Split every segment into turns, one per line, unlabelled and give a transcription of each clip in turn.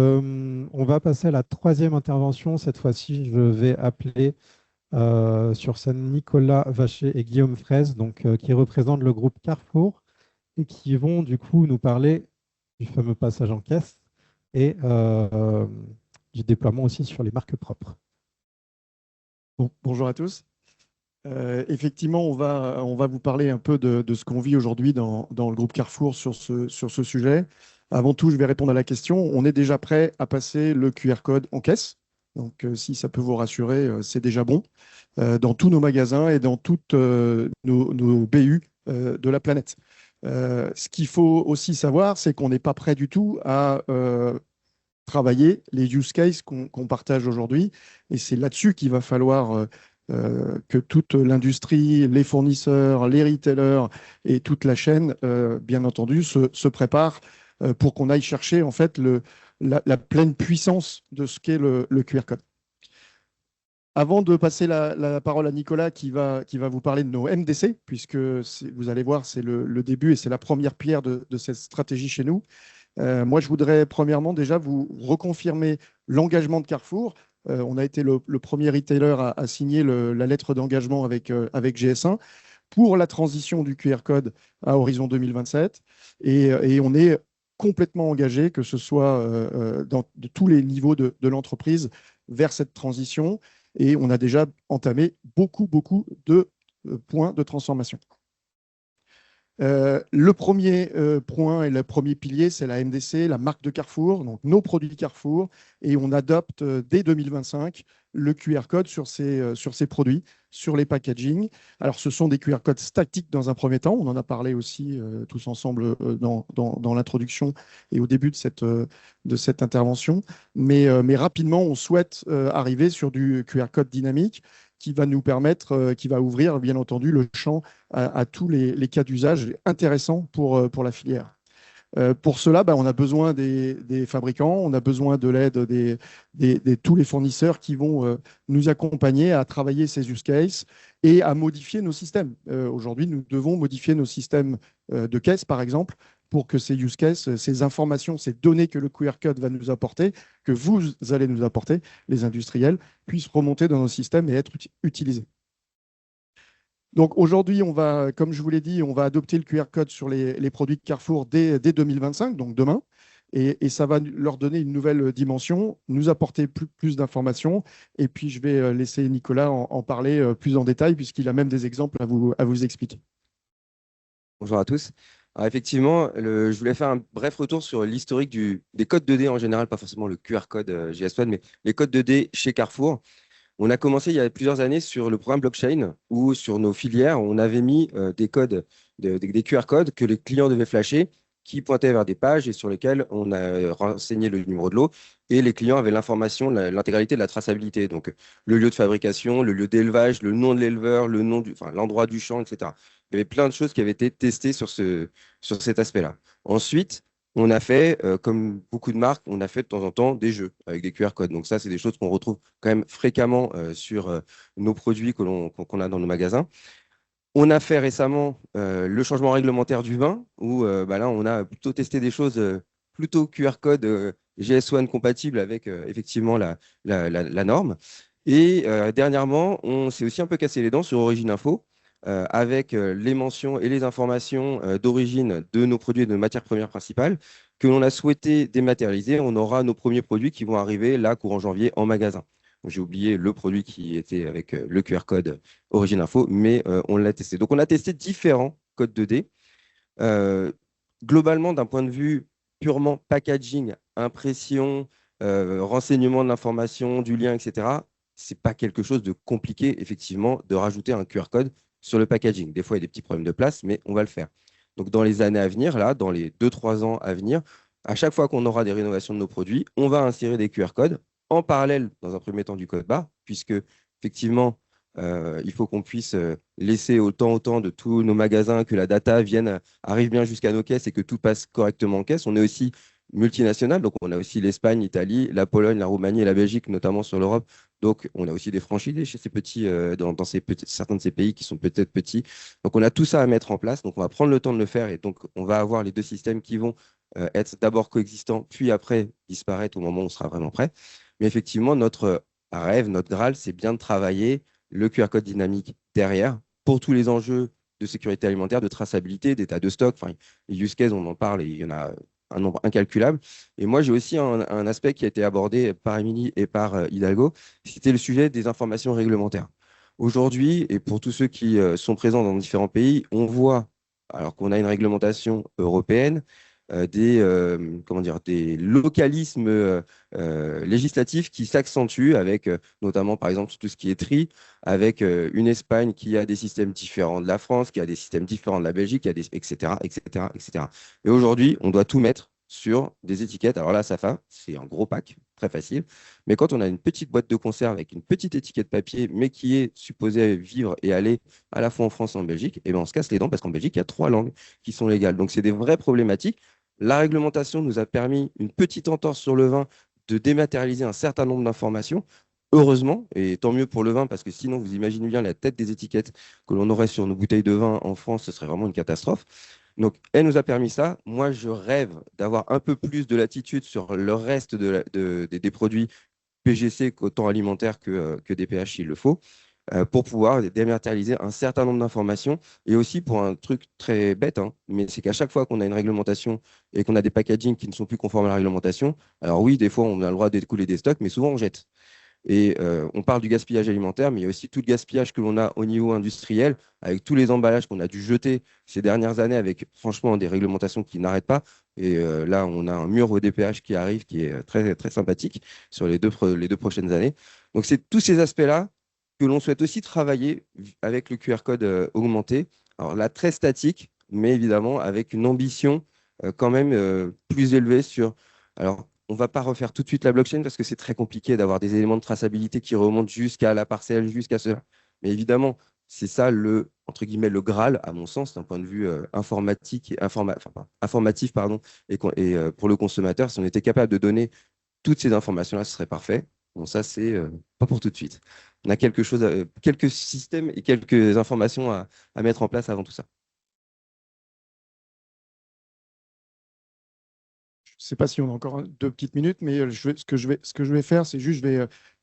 On va passer à la troisième intervention. Cette fois-ci, je vais appeler sur scène Nicolas Vacher et Guillaume Fraise, qui représentent le groupe Carrefour et qui vont du coup nous parler du fameux passage en caisse et du déploiement aussi sur les marques propres.
Bonjour à tous. Effectivement, on va vous parler un peu de ce qu'on vit aujourd'hui dans le groupe Carrefour sur ce sujet. Avant tout, je vais répondre à la question. On est déjà prêt à passer le QR code en caisse. Donc, si ça peut vous rassurer, c'est déjà bon dans tous nos magasins et dans toutes nos BU de la planète. Ce qu'il faut aussi savoir, c'est qu'on n'est pas prêt du tout à travailler les use cases qu'on partage aujourd'hui. Et c'est là-dessus qu'il va falloir que toute l'industrie, les fournisseurs, les retailers et toute la chaîne, bien entendu, se préparent pour qu'on aille chercher en fait la pleine puissance de ce qu'est le QR code. Avant de passer la parole à Nicolas qui va vous parler de nos MDC, puisque vous allez voir, c'est le début et c'est la première pierre de cette stratégie chez nous. Moi, je voudrais premièrement déjà vous reconfirmer l'engagement de Carrefour. On a été le premier retailer à signer la lettre d'engagement avec GS1 pour la transition du QR code à horizon 2027. Et on est complètement engagé, que ce soit de tous les niveaux de l'entreprise, vers cette transition. Et on a déjà entamé beaucoup de points de transformation. Le premier point et le premier pilier, c'est la MDC, la marque de Carrefour, donc nos produits Carrefour, et on adopte dès 2025 le QR code sur ces produits, sur les packaging. Alors, ce sont des QR codes statiques dans un premier temps. On en a parlé aussi tous ensemble dans l'introduction et au début de cette intervention. Mais rapidement, on souhaite arriver sur du QR code dynamique qui va nous permettre, qui va ouvrir, bien entendu, le champ à tous les cas d'usage intéressants pour la filière. Pour cela, on a besoin des fabricants, on a besoin de l'aide de tous les fournisseurs qui vont nous accompagner à travailler ces use cases et à modifier nos systèmes. Aujourd'hui, nous devons modifier nos systèmes de caisse, par exemple, pour que ces use cases, ces informations, ces données que le QR code va nous apporter, que vous allez nous apporter, les industriels, puissent remonter dans nos systèmes et être utilisés. Donc aujourd'hui, comme je vous l'ai dit, on va adopter le QR code sur les produits de Carrefour dès 2025, donc demain. Et ça va leur donner une nouvelle dimension, nous apporter plus d'informations. Et puis, je vais laisser Nicolas en parler plus en détail, puisqu'il a même des exemples à vous expliquer.
Bonjour à tous. Alors effectivement, je voulais faire un bref retour sur l'historique des codes 2D en général, pas forcément le QR code GS1, mais les codes 2D chez Carrefour. On a commencé il y a plusieurs années sur le programme blockchain où sur nos filières, on avait mis des codes, des QR codes que les clients devaient flasher qui pointaient vers des pages et sur lesquelles on a renseigné le numéro de lot et les clients avaient l'information, l'intégralité de la traçabilité. Donc le lieu de fabrication, le lieu d'élevage, le nom de l'éleveur, l'endroit du champ, etc. Il y avait plein de choses qui avaient été testées sur cet aspect-là. Ensuite, on a fait, comme beaucoup de marques, on a fait de temps en temps des jeux avec des QR codes. Donc ça, c'est des choses qu'on retrouve quand même fréquemment sur nos produits qu'on a dans nos magasins. On a fait récemment le changement réglementaire du vin, où là, on a plutôt testé des choses plutôt QR code GS1 compatible avec effectivement la norme. Et dernièrement, on s'est aussi un peu cassé les dents sur Origine Info, avec les mentions et les informations d'origine de nos produits et de nos matières premières principales que l'on a souhaité dématérialiser. On aura nos premiers produits qui vont arriver là, courant janvier, en magasin. J'ai oublié le produit qui était avec le QR code Origine Info, mais on l'a testé. Donc, on a testé différents codes 2D. Globalement, d'un point de vue purement packaging, impression, renseignement de l'information, du lien, etc., ce n'est pas quelque chose de compliqué, effectivement, de rajouter un QR code sur le packaging. Des fois, il y a des petits problèmes de place, mais on va le faire. Donc, dans les années à venir, là, dans les 2-3 ans à venir, à chaque fois qu'on aura des rénovations de nos produits, on va insérer des QR codes en parallèle, dans un premier temps, du code barre, puisque, effectivement, il faut qu'on puisse laisser autant de tous nos magasins, que la data arrive bien jusqu'à nos caisses et que tout passe correctement en caisse. On est aussi multinational, donc on a aussi l'Espagne, l'Italie, la Pologne, la Roumanie et la Belgique, notamment sur l'Europe. Donc on a aussi des franchisés chez ces petits, dans certains de ces pays qui sont peut-être petits. Donc on a tout ça à mettre en place. Donc on va prendre le temps de le faire et donc on va avoir les deux systèmes qui vont être d'abord coexistants, puis après disparaître au moment où on sera vraiment prêt. Mais effectivement, notre rêve, notre Graal, c'est bien de travailler le QR code dynamique derrière pour tous les enjeux de sécurité alimentaire, de traçabilité, d'état de stock. Enfin, les use cases, on en parle et il y en a un nombre incalculable. Et moi, j'ai aussi un aspect qui a été abordé par Émilie et par Hidalgo, c'était le sujet des informations réglementaires. Aujourd'hui, et pour tous ceux qui sont présents dans différents pays, on voit, alors qu'on a une réglementation européenne, comment dire, des localismes législatifs qui s'accentuent avec notamment, par exemple, tout ce qui est tri, avec une Espagne qui a des systèmes différents de la France, qui a des systèmes différents de la Belgique, qui a des, etc., etc., etc. Et aujourd'hui, on doit tout mettre sur des étiquettes. Alors là, SAFA, c'est un gros pack, très facile. Mais quand on a une petite boîte de conserve avec une petite étiquette papier, mais qui est supposée vivre et aller à la fois en France et en Belgique, eh ben on se casse les dents parce qu'en Belgique, il y a 3 langues qui sont légales. Donc, c'est des vraies problématiques. La réglementation nous a permis une petite entorse sur le vin de dématérialiser un certain nombre d'informations. Heureusement, et tant mieux pour le vin, parce que sinon, vous imaginez bien la tête des étiquettes que l'on aurait sur nos bouteilles de vin en France, ce serait vraiment une catastrophe. Donc, elle nous a permis ça. Moi, je rêve d'avoir un peu plus de latitude sur le reste des produits PGC, autant alimentaires que des pH s'il le faut, pour pouvoir dématérialiser un certain nombre d'informations. Et aussi pour un truc très bête, hein, mais c'est qu'à chaque fois qu'on a une réglementation et qu'on a des packagings qui ne sont plus conformes à la réglementation, alors oui, des fois, on a le droit d'écouler des stocks, mais souvent, on jette. Et on parle du gaspillage alimentaire, mais il y a aussi tout le gaspillage que l'on a au niveau industriel, avec tous les emballages qu'on a dû jeter ces dernières années, avec franchement des réglementations qui n'arrêtent pas. Et là, on a un mur au DPH qui arrive, qui est très, très sympathique sur les deux prochaines années. Donc, c'est tous ces aspects-là que l'on souhaite aussi travailler avec le QR code augmenté. Alors là, très statique, mais évidemment avec une ambition quand même plus élevée sur... Alors, on ne va pas refaire tout de suite la blockchain parce que c'est très compliqué d'avoir des éléments de traçabilité qui remontent jusqu'à la parcelle, jusqu'à cela. Mais évidemment, c'est ça le, entre guillemets, le Graal, à mon sens, d'un point de vue informatique, informatif, pardon, et pour le consommateur, si on était capable de donner toutes ces informations-là, ce serait parfait. Bon, ça, c'est pas pour tout de suite. On a quelque chose, quelques systèmes et quelques informations à mettre en place avant tout ça.
Je ne sais pas si on a encore 2 petites minutes, mais ce que je vais faire, c'est juste,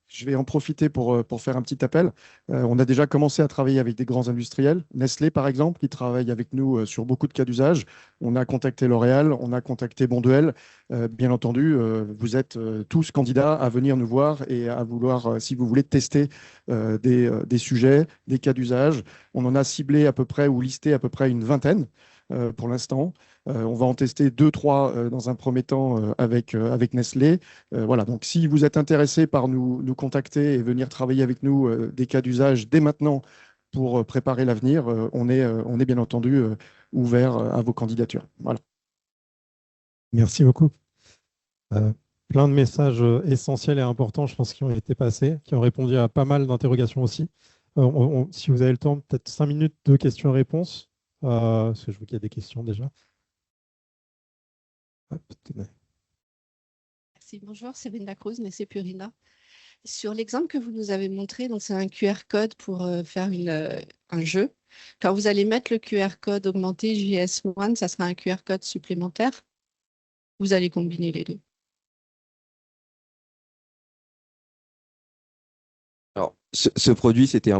je vais en profiter pour faire un petit appel. On a déjà commencé à travailler avec des grands industriels, Nestlé par exemple, qui travaille avec nous sur beaucoup de cas d'usage. On a contacté L'Oréal, on a contacté Bonduelle. Bien entendu, vous êtes tous candidats à venir nous voir et à vouloir, si vous voulez, tester des sujets, des cas d'usage. On en a ciblé à peu près ou listé à peu près une vingtaine pour l'instant. On va en tester 2, 3 dans un premier temps avec Nestlé. Voilà, donc si vous êtes intéressé par nous contacter et venir travailler avec nous des cas d'usage dès maintenant pour préparer l'avenir, on est bien entendu ouvert à vos candidatures. Voilà.
Merci beaucoup. Plein de messages essentiels et importants, je pense, qui ont été passés, qui ont répondu à pas mal d'interrogations aussi. Si vous avez le temps, peut-être 5 minutes de questions-réponses, parce que je vois qu'il y a des questions déjà. Hop,
Merci, bonjour, c'est Linda Cruz, Nessé Purina. Sur l'exemple que vous nous avez montré, donc c'est un QR code pour faire un jeu. Quand vous allez mettre le QR code augmenté JS1, ça sera un QR code supplémentaire. Vous allez combiner les deux.
Alors, ce produit, c'était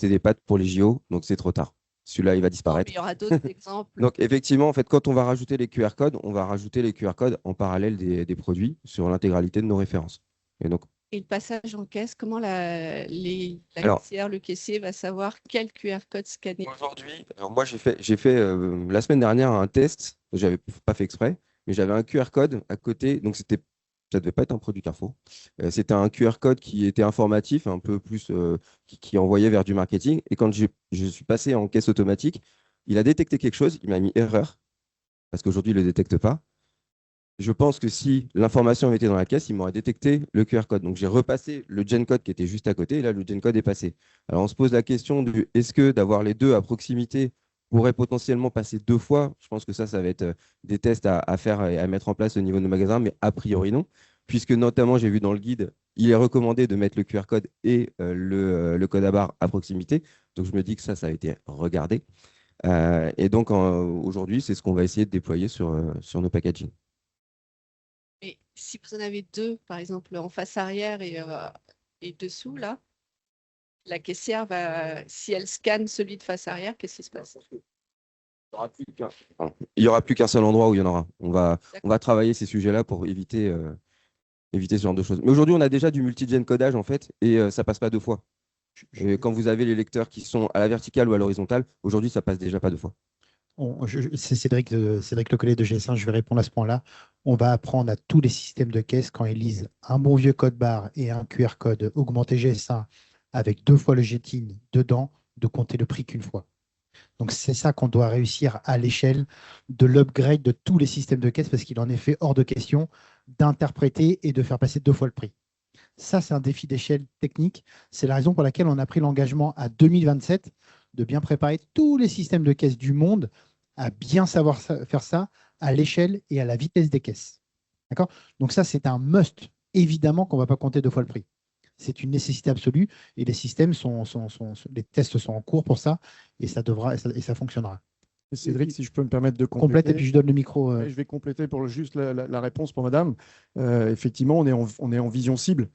des pâtes pour les JO, donc c'est trop tard. Celui-là, il va
Non, mais
disparaître.
il y aura d'autres exemples.
Donc, effectivement, en fait, quand on va rajouter les QR codes, on va rajouter les QR codes en parallèle des produits sur l'intégralité de nos références. Et donc,
Et le passage en caisse, comment la
Alors-
caissière, le caissier va savoir quel QR code scanner?
aujourd'hui, alors moi, j'ai fait la semaine dernière un test, j'avais pas fait exprès, mais j'avais un QR code à côté, donc ça devait pas être un produit Carrefour. C'était un QR code qui était informatif, un peu plus, qui envoyait vers du marketing. Et quand je suis passé en caisse automatique, il a détecté quelque chose, il m'a mis erreur, parce qu'aujourd'hui, il ne le détecte pas. Je pense que si l'information avait été dans la caisse, il m'aurait détecté le QR code. Donc, j'ai repassé le gen code qui était juste à côté, et là, le gen code est passé. Alors, on se pose la question de est-ce que d'avoir les deux à proximité pourrait potentiellement passer 2 fois? Je pense que ça va être des tests à faire et à mettre en place au niveau de nos magasins, mais a priori non, puisque notamment, j'ai vu dans le guide, il est recommandé de mettre le QR code et le code à barre à proximité. Donc, je me dis que ça a été regardé. Et donc, aujourd'hui, c'est ce qu'on va essayer de déployer sur nos packaging.
si vous en avez deux, par exemple, en face arrière et dessous, là, la caissière si elle scanne celui de face arrière, qu'est-ce qui se passe?
Il n'y aura plus qu'un seul endroit où il y en aura. On va travailler ces sujets-là pour éviter ce genre de choses. Mais aujourd'hui, on a déjà du multi-gen codage, en fait, et ça passe pas deux fois. Et quand vous avez les lecteurs qui sont à la verticale ou à l'horizontale, aujourd'hui, ça passe déjà pas deux fois.
C'est Cédric Lecollet de GS1, je vais répondre à ce point-là. On va apprendre à tous les systèmes de caisse, quand ils lisent un bon vieux code barre et un QR code augmenté GS1 avec 2 fois le GTIN dedans, de compter le prix qu'une fois. Donc c'est ça qu'on doit réussir à l'échelle de l'upgrade de tous les systèmes de caisse, parce qu'il en est fait hors de question d'interpréter et de faire passer 2 fois le prix. Ça, c'est un défi d'échelle technique. C'est la raison pour laquelle on a pris l'engagement à 2027 de bien préparer tous les systèmes de caisse du monde à bien savoir faire ça à l'échelle et à la vitesse des caisses. D'accord? Donc ça, c'est un must. Évidemment qu'on ne va pas compter 2 fois le prix. C'est une nécessité absolue et les systèmes les tests sont en cours pour ça et ça fonctionnera.
Cédric, si je peux me permettre de
Complète,
compléter.
et puis je donne le micro.
Je vais compléter pour juste la réponse pour madame. Effectivement, on est en vision cible.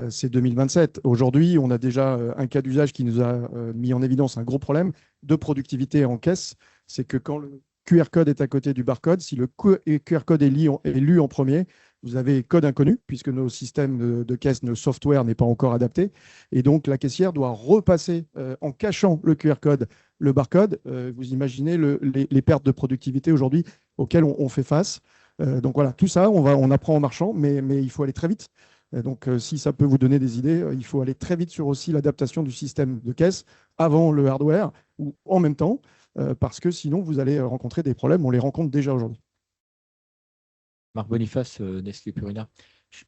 C'est 2027. Aujourd'hui, on a déjà un cas d'usage qui nous a mis en évidence un gros problème de productivité en caisse. C'est que quand le QR code est à côté du barcode, si le QR code est lu en premier, vous avez code inconnu, puisque nos systèmes de caisse, nos software n'est pas encore adapté. Et donc, la caissière doit repasser en cachant le QR code, le barcode. Vous imaginez les pertes de productivité aujourd'hui auxquelles on fait face. Donc voilà, tout ça, on apprend en marchant, mais il faut aller très vite. Donc, si ça peut vous donner des idées, il faut aller très vite sur aussi l'adaptation du système de caisse avant le hardware ou en même temps, parce que sinon, vous allez rencontrer des problèmes. On les rencontre déjà aujourd'hui.
Marc Boniface, Nestlé Purina.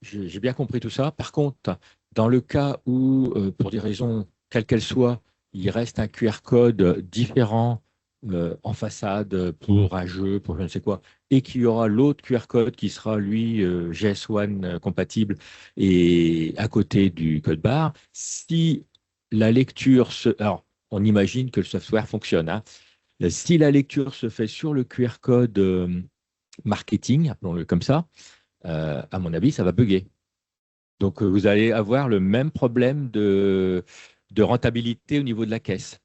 J'ai bien compris tout ça. Par contre, dans le cas où, pour des raisons quelles qu'elles soient, il reste un QR code différent en façade pour un jeu, pour je ne sais quoi, et qu'il y aura l'autre QR code qui sera, lui, GS1 compatible et à côté du code barre, si la lecture Alors, on imagine que le software fonctionne. Hein. Si la lecture se fait sur le QR code marketing, appelons-le comme ça, à mon avis, ça va bugger. Donc, vous allez avoir le même problème de rentabilité au niveau de la caisse.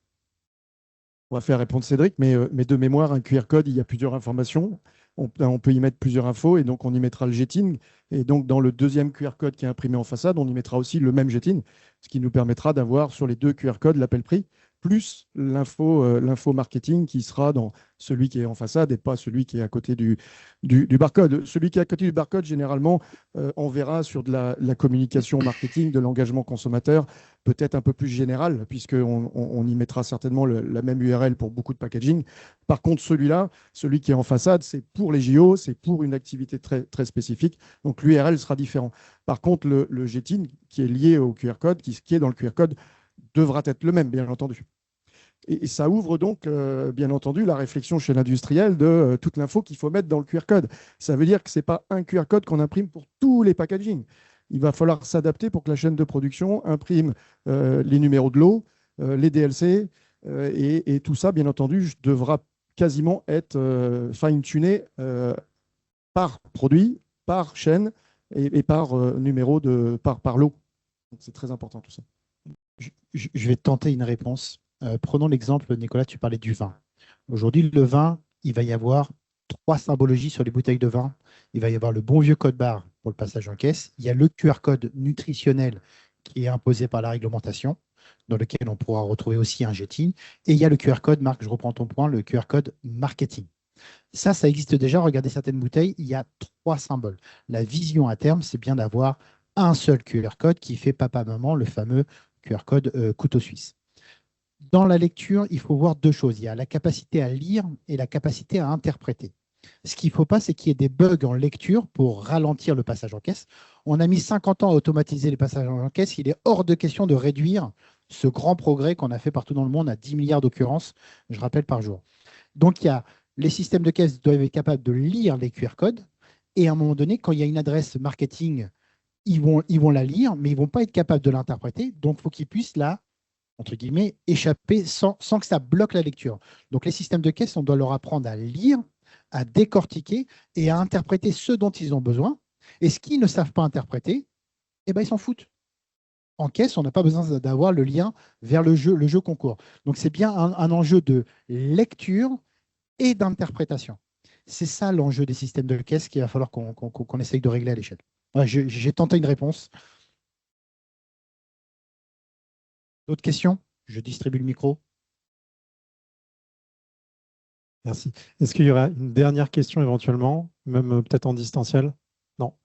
On va faire répondre Cédric, mais de mémoire, un QR code, il y a plusieurs informations. On peut y mettre plusieurs infos et donc on y mettra le GTIN. Et donc, dans le deuxième QR code qui est imprimé en façade, on y mettra aussi le même GTIN, ce qui nous permettra d'avoir sur les 2 QR codes l'appel prix, plus l'info marketing qui sera dans celui qui est en façade et pas celui qui est à côté du barcode. Celui qui est à côté du barcode, généralement, on verra sur de la communication marketing, de l'engagement consommateur, peut-être un peu plus général, puisqu'on y mettra certainement la même URL pour beaucoup de packaging. Par contre, celui-là, celui qui est en façade, c'est pour les JO, c'est pour une activité très, très spécifique. Donc, l'URL sera différent. Par contre, le GTIN, qui est lié au QR code, qui est dans le QR code, devra être le même, bien entendu. Et ça ouvre donc, bien entendu, la réflexion chez l'industriel de toute l'info qu'il faut mettre dans le QR code. Ça veut dire que ce n'est pas un QR code qu'on imprime pour tous les packaging. Il va falloir s'adapter pour que la chaîne de production imprime les numéros de lot, les DLC, et tout ça, bien entendu, devra quasiment être fine-tuné par produit, par chaîne et par numéro par lot. C'est très important tout ça.
Je vais tenter une réponse. Prenons l'exemple, Nicolas, tu parlais du vin. Aujourd'hui, le vin, il va y avoir 3 symbologies sur les bouteilles de vin. Il va y avoir le bon vieux code barre pour le passage en caisse. Il y a le QR code nutritionnel qui est imposé par la réglementation, dans lequel on pourra retrouver aussi un GTIN. Et il y a le QR code, Marc, je reprends ton point, le QR code marketing. Ça existe déjà. Regardez certaines bouteilles, il y a 3 symboles. La vision à terme, c'est bien d'avoir un seul QR code qui fait papa-maman, le fameux QR code couteau suisse. Dans la lecture, il faut voir 2 choses. Il y a la capacité à lire et la capacité à interpréter. Ce qu'il ne faut pas, c'est qu'il y ait des bugs en lecture pour ralentir le passage en caisse. On a mis 50 ans à automatiser les passages en caisse. Il est hors de question de réduire ce grand progrès qu'on a fait partout dans le monde à 10 milliards d'occurrences, je rappelle, par jour. Donc, les systèmes de caisse doivent être capables de lire les QR codes. Et à un moment donné, quand il y a une adresse marketing, ils vont la lire, mais ils ne vont pas être capables de l'interpréter. Donc, il faut qu'ils puissent entre guillemets, échapper sans que ça bloque la lecture. Donc, les systèmes de caisse, on doit leur apprendre à lire, à décortiquer et à interpréter ce dont ils ont besoin. Et ce qu'ils ne savent pas interpréter, eh ben, ils s'en foutent. En caisse, on n'a pas besoin d'avoir le lien vers le jeu concours. Donc, c'est bien un enjeu de lecture et d'interprétation. C'est ça l'enjeu des systèmes de caisse qu'il va falloir qu'on essaye de régler à l'échelle. Voilà, j'ai tenté une réponse. D'autres questions? Je distribue le micro.
Merci. Est-ce qu'il y aura une dernière question éventuellement, même peut-être en distanciel? Non, pas